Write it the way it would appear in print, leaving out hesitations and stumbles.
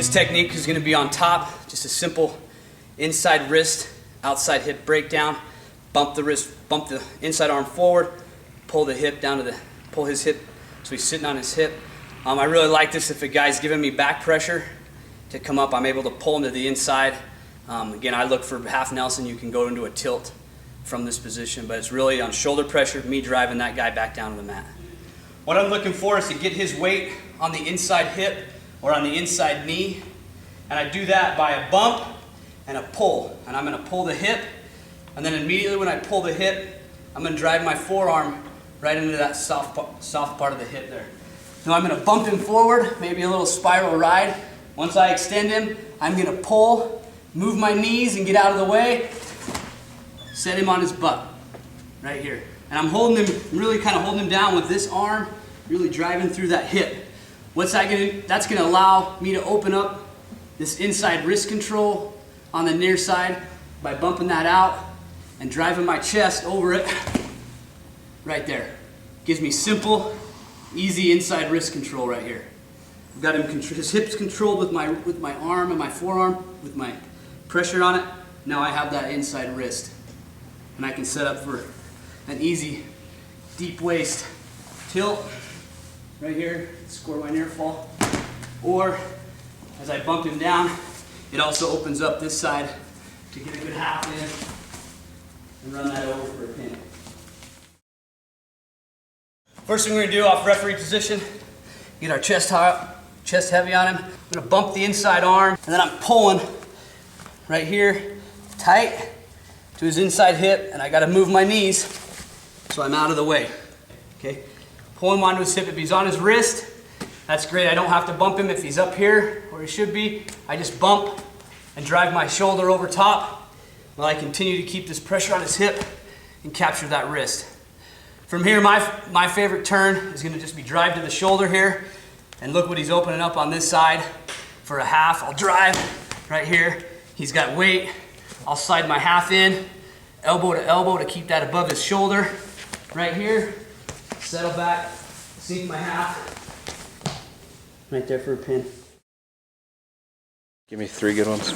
This technique is going to be on top, just a simple inside wrist, outside hip breakdown. Bump the wrist, bump the inside arm forward, pull the hip down to the, pull his hip so he's sitting on his hip. I really like this if a guy's giving me back pressure to come up, I'm able to pull him to the inside. Again, I look for half Nelson. You can go into a tilt from this position, but it's really on shoulder pressure, me driving that guy back down to the mat. What I'm looking for is to get his weight on the inside hip or on the inside knee, and I do that by a bump and a pull. And I'm going to pull the hip, and then immediately when I pull the hip, I'm going to drive my forearm right into that soft part of the hip there. Now I'm going to bump him forward, maybe a little spiral ride. Once I extend him, I'm going to pull, move my knees and get out of the way, set him on his butt right here. And I'm holding him, really kind of holding him down with this arm, really driving through that hip. What's that going to do? That's going to allow me to open up this inside wrist control on the near side by bumping that out and driving my chest over it right there. Gives me simple, easy inside wrist control right here. I've got him, his hips controlled with my arm and my forearm, with my pressure on it. Now I have that inside wrist. And I can set up for an easy deep waist tilt right here, score my near fall. Or as I bump him down, it also opens up this side to get a good half in and run that over for a pin. First thing we're going to do off referee position, get our chest heavy on him. I'm going to bump the inside arm, and then I'm pulling right here tight to his inside hip, and I got to move my knees so I'm out of the way. Okay, pull him onto his hip. If he's on his wrist, that's great. I don't have to bump him if he's up here where he should be. I just bump and drive my shoulder over top while I continue to keep this pressure on his hip and capture that wrist. From here, my favorite turn is going to just be drive to the shoulder here, and look what he's opening up on this side for a half. I'll drive right here. He's got weight. I'll slide my half in, elbow to keep that above his shoulder right here. Settle back, sink my half right there for a pin. Give me 3 good ones.